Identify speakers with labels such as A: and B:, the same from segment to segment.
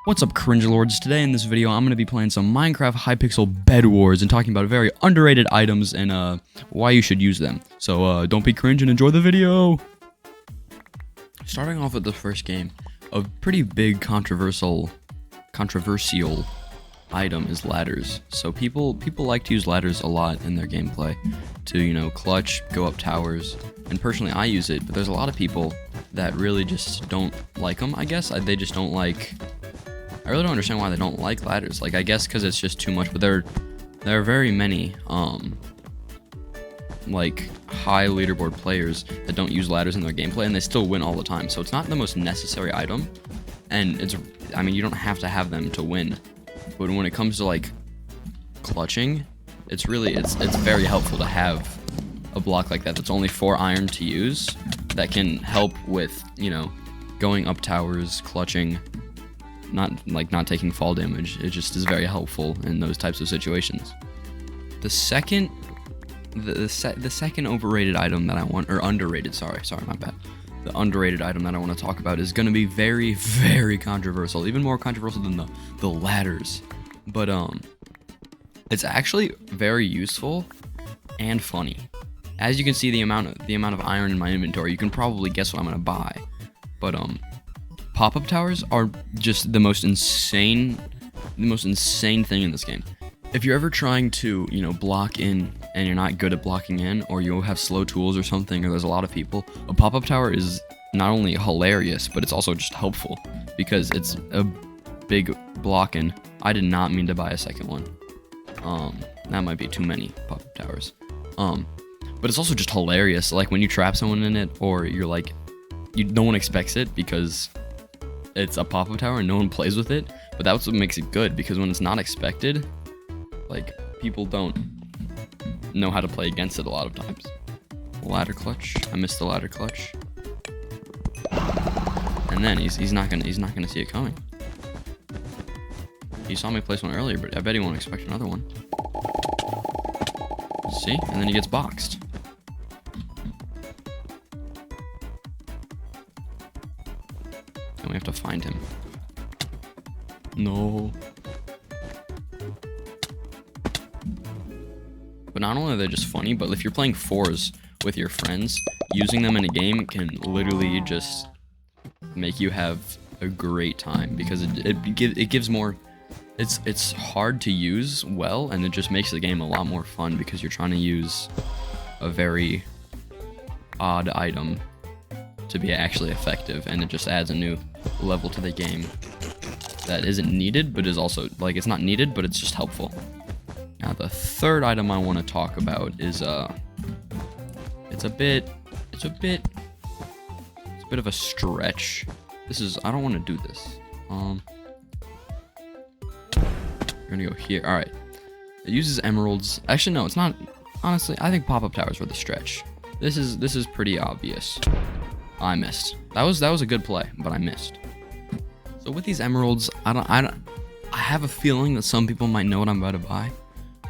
A: What's up, cringelords? Today in this video, I'm going to be playing some Minecraft Hypixel Bedwars and talking about very underrated items and why you should use them. So don't be cringe and enjoy the video! Starting off with the first game, a pretty big controversial item is ladders. So people like to use ladders a lot in their gameplay to, you know, clutch, go up towers, and personally I use it, but there's a lot of people that really just don't like them, I guess. They just don't like... I really don't understand why they don't like ladders. Like, I guess because it's just too much, but there are very many, like, high leaderboard players that don't use ladders in their gameplay, and they still win all the time. So it's not the most necessary item, and I mean, you don't have to have them to win. But when it comes to, like, clutching, it's very helpful to have a block like that that's only 4 iron to use, that can help with, you know, going up towers, clutching, not taking fall damage. It just is very helpful in those types of situations. The second overrated item that I want, or underrated, sorry, my bad. The underrated item that I want to talk about is going to be very, very controversial, even more controversial than the ladders. But it's actually very useful and funny. As you can see, the amount of iron in my inventory, you can probably guess what I'm going to buy. But pop-up towers are just the most insane thing in this game. If you're ever trying to, you know, block in and you're not good at blocking in, or you have slow tools or something, or there's a lot of people, a pop-up tower is not only hilarious, but it's also just helpful because it's a big block in. I did not mean to buy a second one. That might be too many pop-up towers. But it's also just hilarious. Like when you trap someone in it, or you're like, no one expects it because it's a pop-up tower and no one plays with it, but that's what makes it good, because when it's not expected, like, people don't know how to play against it a lot of times. Ladder clutch. I missed the ladder clutch. And then he's not gonna see it coming. He saw me place one earlier, but I bet he won't expect another one. See? And then he gets boxed. And we have to find him. No. But not only are they just funny, but if you're playing swrz with your friends, using them in a game can literally just make you have a great time, because it gives more. It's hard to use well, and it just makes the game a lot more fun because you're trying to use a very odd item to be actually effective, and it just adds a new level to the game that isn't needed, but is also, like, it's not needed, but it's just helpful. Now the third item I want to talk about is it's a bit of a stretch. I don't want to do this. We're gonna go here. All right. It uses emeralds. Actually, no, it's not. Honestly, I think pop-up towers were the stretch. This is pretty obvious. I missed. That was a good play, but I missed. So with these emeralds, I have a feeling that some people might know what I'm about to buy,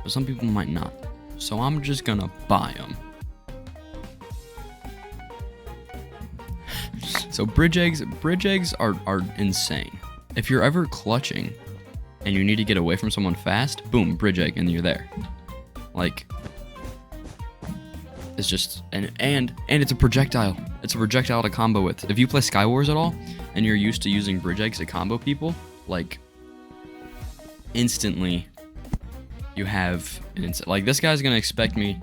A: but some people might not. So I'm just gonna buy them. So bridge eggs are insane. If you're ever clutching and you need to get away from someone fast, boom, bridge egg, and you're there. Like, it's just, and it's a projectile. It's a projectile to combo with. If you play Skywars at all, and you're used to using bridge eggs to combo people, like, instantly, you have, like, this guy's gonna expect me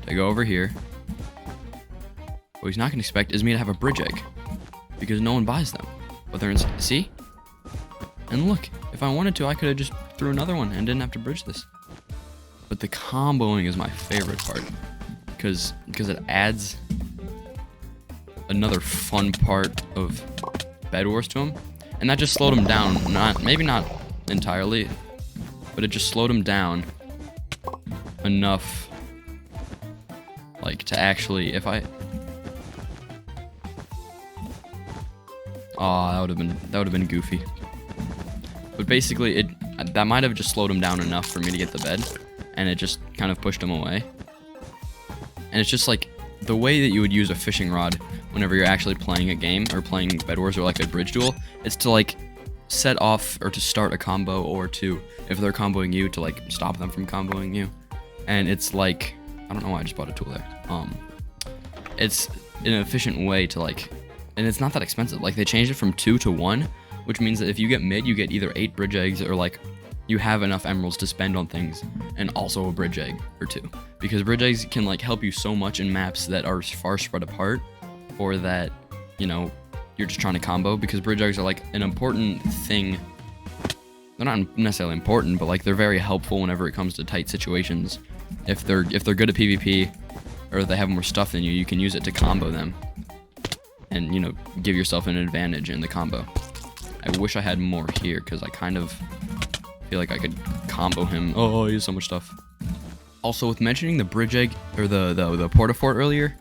A: to go over here. What he's not gonna expect is me to have a bridge egg, because no one buys them. But they're see? And look, if I wanted to, I could have just threw another one and didn't have to bridge this. But the comboing is my favorite part, because it adds another fun part of Bedwars to him, and that just slowed him down. Maybe not entirely, but it just slowed him down enough, like, to actually, if I... Oh, that would have been goofy. But basically, that might have just slowed him down enough for me to get the bed, and it just kind of pushed him away. And it's just like the way that you would use a fishing rod whenever you're actually playing a game or playing Bedwars or like a bridge duel, is to like set off or to start a combo, or to, if they're comboing you, to like stop them from comboing you. And it's like, I don't know why I just bought a tool there. It's an efficient way to like, and it's not that expensive. Like they changed it from 2 to 1, which means that if you get mid, you get either 8 bridge eggs, or like you have enough emeralds to spend on things, and also a bridge egg or 2. Because bridge eggs can like help you so much in maps that are far spread apart, or that, you know, you're just trying to combo, because bridge eggs are like an important thing. They're not necessarily important, but like they're very helpful whenever it comes to tight situations. If they're good at PvP, or they have more stuff than you, you can use it to combo them, and, you know, give yourself an advantage in the combo. I wish I had more here, because I kind of feel like I could combo him. Oh, he has so much stuff. Also, with mentioning the bridge egg, or the portafort earlier,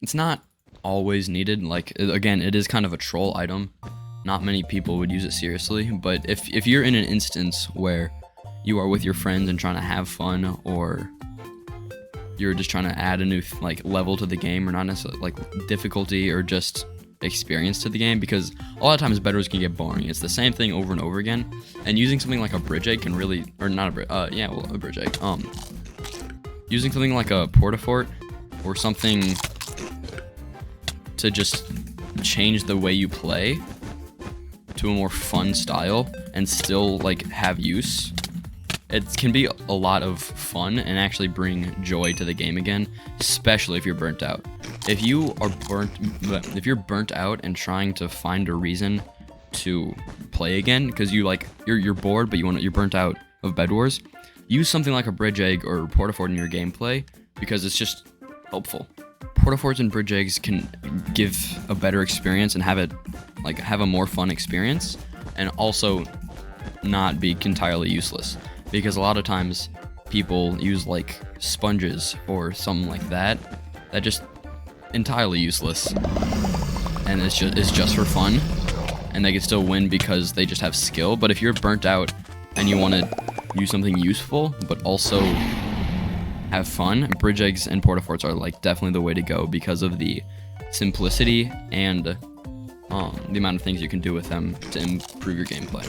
A: it's not always needed. Like, again, it is kind of a troll item. Not many people would use it seriously, but if you're in an instance where you are with your friends and trying to have fun, or you're just trying to add a new like level to the game, or not necessarily like difficulty, or just experience to the game, because a lot of times Bedwars can get boring. It's the same thing over and over again, and using something like a bridge egg can really, or not a bridge, yeah, well, a bridge egg. Using something like a portafort or something to just change the way you play to a more fun style and still like have use. It can be a lot of fun and actually bring joy to the game again, especially if you're burnt out. If you're burnt out and trying to find a reason to play again, because you're bored, but you're burnt out of Bedwars, use something like a bridge egg or portafort in your gameplay, because it's just helpful. Portaforts and bridge eggs can give a better experience and have a more fun experience, and also not be entirely useless. Because a lot of times people use like sponges or something like that just entirely useless, and it's just for fun, and they can still win because they just have skill. But if you're burnt out and you want to use something useful but also have fun, bridge eggs and portaforts are like definitely the way to go, because of the simplicity and the amount of things you can do with them to improve your gameplay.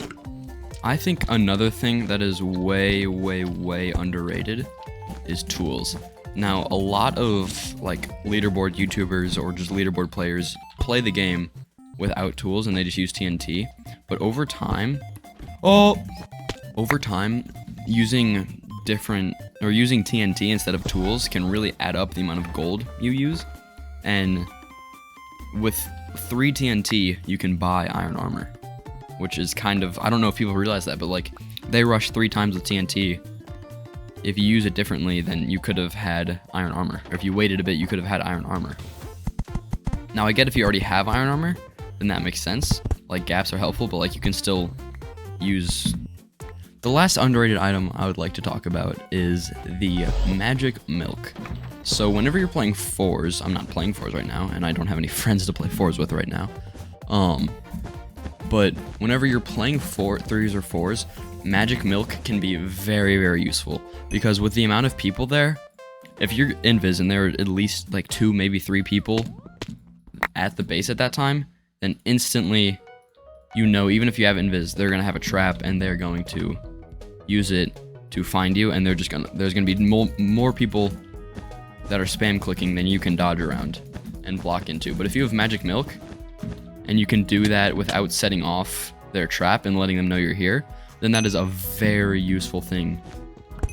A: I think another thing that is way underrated is tools. Now, a lot of like leaderboard YouTubers or just leaderboard players play the game without tools and they just use TNT. But over time, using TNT instead of tools can really add up the amount of gold you use. And with 3 TNT, you can buy iron armor, which is kind of, I don't know if people realize that, but like they rush 3 times with TNT. If you use it differently, then you could have had iron armor. Or if you waited a bit, you could have had iron armor. Now, I get if you already have iron armor, then that makes sense. Like, gaps are helpful, but like you can still use... The last underrated item I would like to talk about is the magic milk. So whenever you're playing 4s, I'm not playing 4s right now, and I don't have any friends to play 4s with right now. But whenever you're playing 3s or 4s, magic milk can be very useful, because with the amount of people there, if you're invis and there are at least like 2, maybe 3 people at the base at that time, then instantly, you know, even if you have invis, they're gonna have a trap and they're going to use it to find you, and there's gonna be more people that are spam clicking than you can dodge around and block into. But if you have magic milk, and you can do that without setting off their trap and letting them know you're here, then that is a very useful thing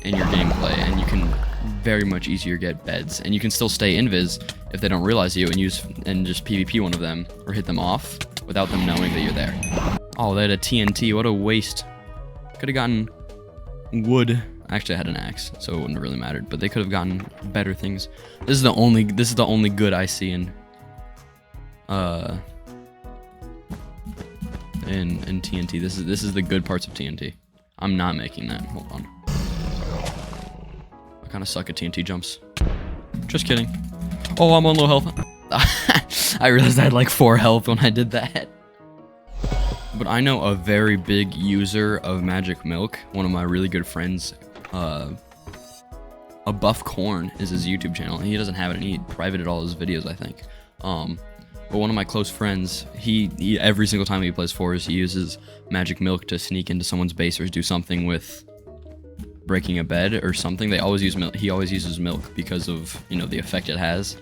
A: in your gameplay, and you can very much easier get beds, and you can still stay invis if they don't realize you, and just PvP one of them or hit them off without them knowing that you're there. Oh, they had a TNT. What a waste. Could have gotten wood. Actually, I had an axe, so it wouldn't have really mattered, but they could have gotten better things. This is the only good I see in TNT. This is the good parts of TNT. I'm not making that. Hold on. I kind of suck at TNT jumps. Just kidding. Oh, I'm on low health. I realized I had like 4 health when I did that. But I know a very big user of magic milk. One of my really good friends, a Buff Corn is his YouTube channel. He doesn't have it, and he privated all his videos, I think. But one of my close friends, he every single time he plays swrz, he uses magic milk to sneak into someone's base or do something with breaking a bed or something. They always use milk. He always uses milk because of, you know, the effect it has.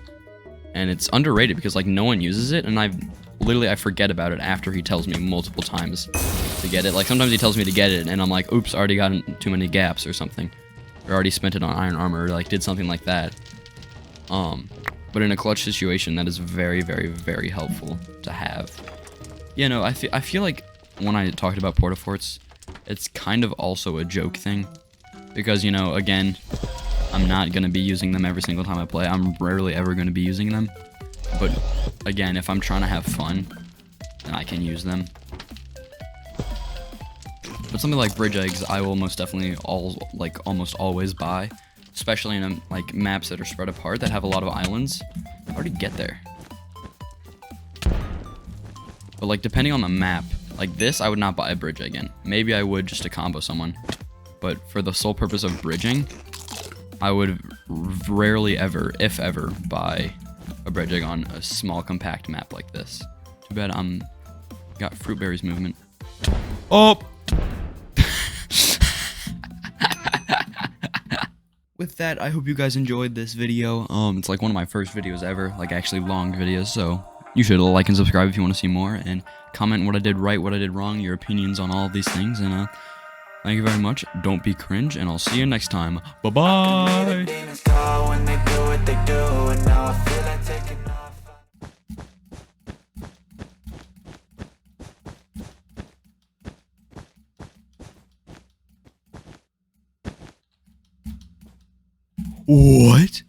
A: And it's underrated because, like, no one uses it, and I forget about it after he tells me multiple times to get it. Like, sometimes he tells me to get it, and I'm like, oops, already got too many gaps or something. Or already spent it on iron armor, or, like, did something like that. But in a clutch situation, that is very, very, very helpful to have. Yeah, no, I feel like when I talked about portaforts, it's kind of also a joke thing. Because, you know, again, I'm not going to be using them every single time I play. I'm rarely ever going to be using them. But, again, if I'm trying to have fun, then I can use them. But something like bridge eggs, I will most definitely almost always buy. Especially in, like, maps that are spread apart that have a lot of islands. How to get there? But, like, depending on the map, like this, I would not buy a bridge egg in. Maybe I would just to combo someone. But for the sole purpose of bridging, I would rarely ever, if ever, buy a bridge egg on a small compact map like this. Too bad got fruit berries movement. Oh! With that, I hope you guys enjoyed this video. It's like one of my first videos ever, like actually long videos, so you should like and subscribe if you want to see more, and comment what I did right, what I did wrong, your opinions on all of these things, and thank you very much. Don't be cringe, and I'll see you next time. Bye-bye! What?